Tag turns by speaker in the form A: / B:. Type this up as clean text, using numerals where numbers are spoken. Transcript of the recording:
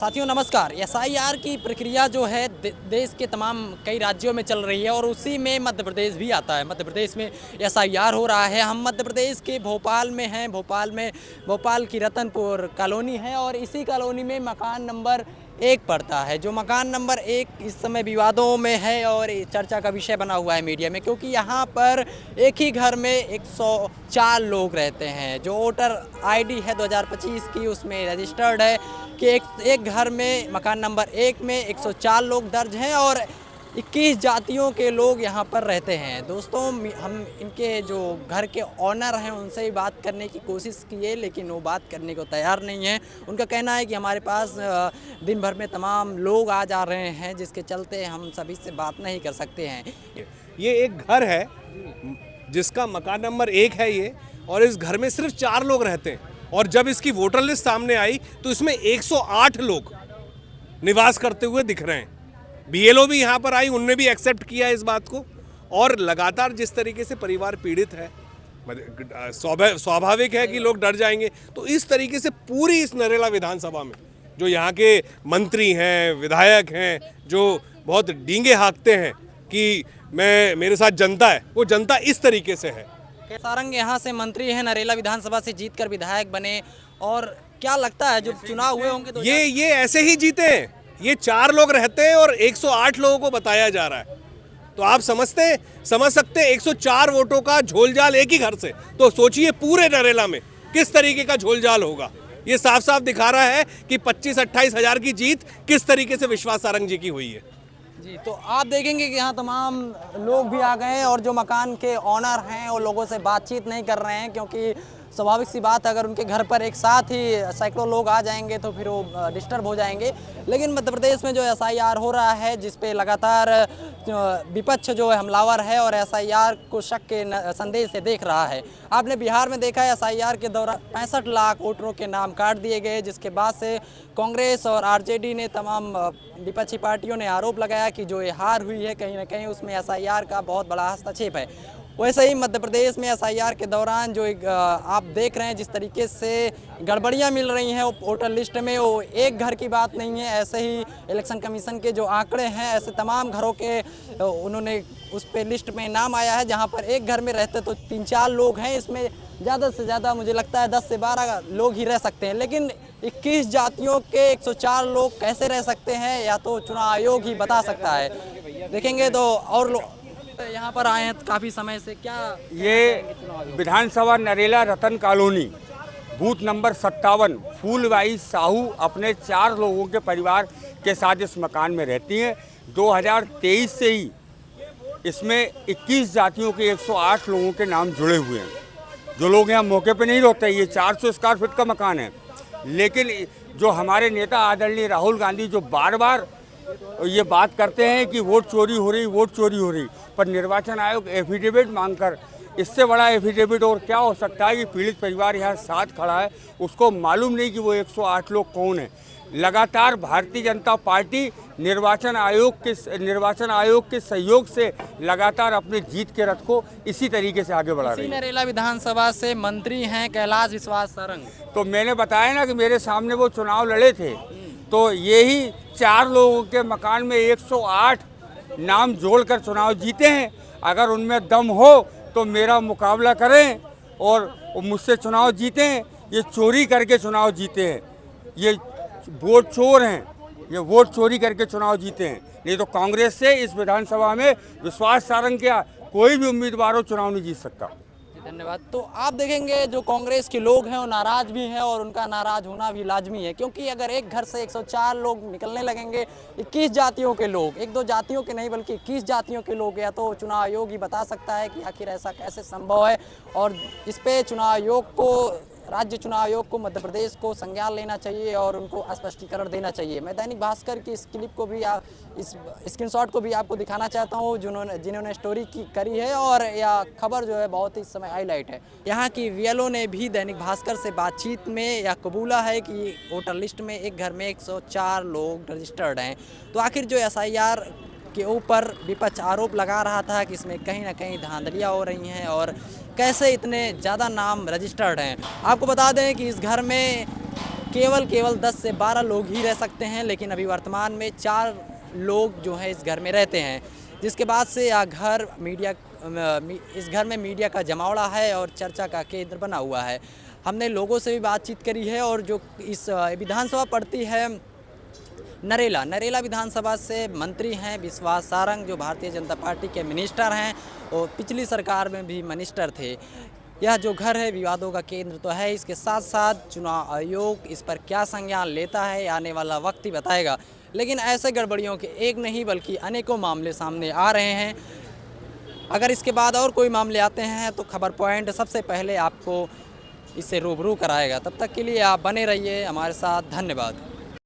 A: साथियों नमस्कार। एसआईआर की प्रक्रिया जो है देश के तमाम कई राज्यों में चल रही है और उसी में मध्य प्रदेश भी आता है। मध्य प्रदेश में एसआईआर हो रहा है। हम मध्य प्रदेश के भोपाल में हैं। भोपाल की रतनपुर कॉलोनी है और इसी कॉलोनी में मकान नंबर 1 पड़ता है। जो मकान नंबर 1 इस समय विवादों में है और चर्चा का विषय बना हुआ है मीडिया में, क्योंकि यहाँ पर एक ही घर में 104 लोग रहते हैं। जो वोटर आईडी है 2025 की उसमें रजिस्टर्ड है कि एक घर में मकान नंबर 1 में 104 लोग दर्ज हैं और 21 जातियों के लोग यहाँ पर रहते हैं। दोस्तों, हम इनके जो घर के ऑनर हैं उनसे ही बात करने की कोशिश किए, लेकिन वो बात करने को तैयार नहीं है। उनका कहना है कि हमारे पास दिन भर में तमाम लोग आ जा रहे हैं, जिसके चलते हम सभी से बात नहीं कर सकते हैं।
B: ये एक घर है जिसका मकान नंबर 1 है ये, और इस घर में सिर्फ 4 लोग रहते हैं। और जब इसकी वोटर लिस्ट सामने आई तो इसमें 108 लोग निवास करते हुए दिख रहे हैं। बीएलओ भी यहाँ पर आई, उनने भी एक्सेप्ट किया इस बात को। और लगातार जिस तरीके से परिवार पीड़ित है, स्वाभाविक है कि लोग डर जाएंगे। तो इस तरीके से पूरी इस नरेला विधानसभा में जो यहाँ के मंत्री हैं, विधायक हैं, जो बहुत डींगे हाँकते हैं कि मेरे साथ जनता है, वो जनता इस तरीके से है।
A: सारंग यहाँ से मंत्री हैं, नरेला विधानसभा से जीतकर विधायक बने, और क्या लगता है जो चुनाव हुए होंगे तो
B: ये ऐसे ही जीते हैं। ये 4 लोग रहते हैं और 108 लोगों को बताया जा रहा है। तो आप समझ सकते हैं 104 वोटों का झोलजाल एक ही घर से। तो सोचिए पूरे नरेला में किस तरीके का झोलजाल होगा। ये साफ साफ दिखा रहा है कि 25-28 हजार की जीत किस तरीके से विश्वास सारंग जी की हुई है।
A: जी, तो आप देखेंगे कि यहाँ तमाम लोग भी आ गए हैं और जो मकान के ऑनर हैं वो लोगों से बातचीत नहीं कर रहे हैं, क्योंकि स्वाभाविक सी बात है, अगर उनके घर पर एक साथ ही सैकड़ों लोग आ जाएंगे तो फिर वो डिस्टर्ब हो जाएंगे। लेकिन मध्य प्रदेश में जो एसआईआर हो रहा है, जिस पे लगातार विपक्ष जो है हमलावर है और एसआईआर को शक के संदेश से देख रहा है। आपने बिहार में देखा है एसआईआर के दौरान 65 लाख वोटरों के नाम काट दिए गए, जिसके बाद से कांग्रेस और आरजेडी ने, तमाम विपक्षी पार्टियों ने आरोप लगाया कि जो ये हार हुई है कहीं ना कहीं उसमें एसआईआर का बहुत बड़ा हस्तक्षेप है। वैसे ही मध्य प्रदेश में एसआईआर के दौरान जो आप देख रहे हैं जिस तरीके से गड़बड़ियां मिल रही हैं वोटर लिस्ट में, वो एक घर की बात नहीं है। ऐसे ही इलेक्शन कमीशन के जो आंकड़े हैं, ऐसे तमाम घरों के उन्होंने उस पे लिस्ट में नाम आया है, जहां पर एक घर में रहते तो 3-4 लोग हैं। इसमें ज़्यादा से ज़्यादा मुझे लगता है 10 से 12 लोग ही रह सकते हैं, लेकिन 21 जातियों के 104 लोग कैसे रह सकते हैं, या तो चुनाव आयोग ही बता सकता है। देखेंगे तो और लोग यहाँ पर आए हैं काफ़ी समय से। क्या
C: ये विधानसभा Narela Ratan colony booth number 57 Phoolbai Sahu अपने 4 लोगों के परिवार के साथ इस मकान में रहती हैं। 2023 से ही इसमें 21 जातियों के 108 लोगों के नाम जुड़े हुए हैं। जो लोग यहाँ मौके पे नहीं रहते, ये 400 स्क्वायर फीट का मकान है। लेकिन जो हमारे नेता आदरणीय राहुल गांधी जो बार बार ये बात करते हैं कि वोट चोरी हो रही, पर निर्वाचन आयोग एफिडेविट मांगकर, इससे बड़ा एफिडेविट और क्या हो सकता है कि पीड़ित परिवार यहाँ साथ खड़ा है, उसको मालूम नहीं कि वो 108 लोग कौन है। लगातार भारतीय जनता पार्टी निर्वाचन आयोग के सहयोग से लगातार अपने जीत के रथ को इसी तरीके से आगे बढ़ा रही है।
A: नरेला विधानसभा से मंत्री हैं कैलाश विश्वास सारंग।
C: तो मैंने बताया ना कि मेरे सामने वो चुनाव लड़े थे, तो यही 4 लोगों के मकान में 108 नाम जोड़कर चुनाव जीते हैं। अगर उनमें दम हो तो मेरा मुकाबला करें और मुझसे चुनाव जीतें। ये चोरी करके चुनाव जीते हैं, ये वोट चोर हैं, ये वोट चोरी करके चुनाव जीते हैं। नहीं तो कांग्रेस से इस विधानसभा में विश्वास सारंग क्या कोई भी उम्मीदवार हो चुनाव नहीं जीत सकता।
A: धन्यवाद। तो आप देखेंगे जो कांग्रेस के लोग हैं वो नाराज भी हैं और उनका नाराज होना भी लाजमी है, क्योंकि अगर एक घर से 104 लोग निकलने लगेंगे, 21 जातियों के लोग, 1-2 जातियों के नहीं बल्कि 21 जातियों के लोग, या तो चुनाव आयोग ही बता सकता है कि आखिर ऐसा कैसे संभव है। और इस पे चुनाव आयोग को, राज्य चुनाव आयोग को मध्य प्रदेश को संज्ञान लेना चाहिए और उनको स्पष्टीकरण देना चाहिए। मैं दैनिक भास्कर की इस क्लिप को भी, इस स्क्रीनशॉट को भी आपको दिखाना चाहता हूँ जिन्होंने स्टोरी करी है, और यह खबर जो है बहुत ही इस समय हाईलाइट है। यहाँ की वीएलओ ने भी दैनिक भास्कर से बातचीत में यह कबूला है कि वोटर लिस्ट में एक घर में 104 लोग रजिस्टर्ड हैं। तो आखिर जो एसआईआर के ऊपर विपक्ष आरोप लगा रहा था कि इसमें कहीं ना कहीं धांधलियाँ हो रही हैं और कैसे इतने ज़्यादा नाम रजिस्टर्ड हैं। आपको बता दें कि इस घर में केवल 10 से 12 लोग ही रह सकते हैं, लेकिन अभी वर्तमान में 4 लोग जो हैं इस घर में रहते हैं, जिसके बाद से यह घर इस घर में मीडिया का जमावड़ा है और चर्चा का केंद्र बना हुआ है। हमने लोगों से भी बातचीत करी है और जो इस विधानसभा पड़ती है नरेला विधानसभा से मंत्री हैं विश्वास सारंग, जो भारतीय जनता पार्टी के मिनिस्टर हैं और पिछली सरकार में भी मिनिस्टर थे। यह जो घर है विवादों का केंद्र तो है, इसके साथ साथ चुनाव आयोग इस पर क्या संज्ञान लेता है आने वाला वक्त ही बताएगा। लेकिन ऐसे गड़बड़ियों के एक नहीं बल्कि अनेकों मामले सामने आ रहे हैं। अगर इसके बाद और कोई मामले आते हैं तो खबर पॉइंट सबसे पहले आपको इससे रूबरू कराएगा। तब तक के लिए आप बने रहिए हमारे साथ। धन्यवाद।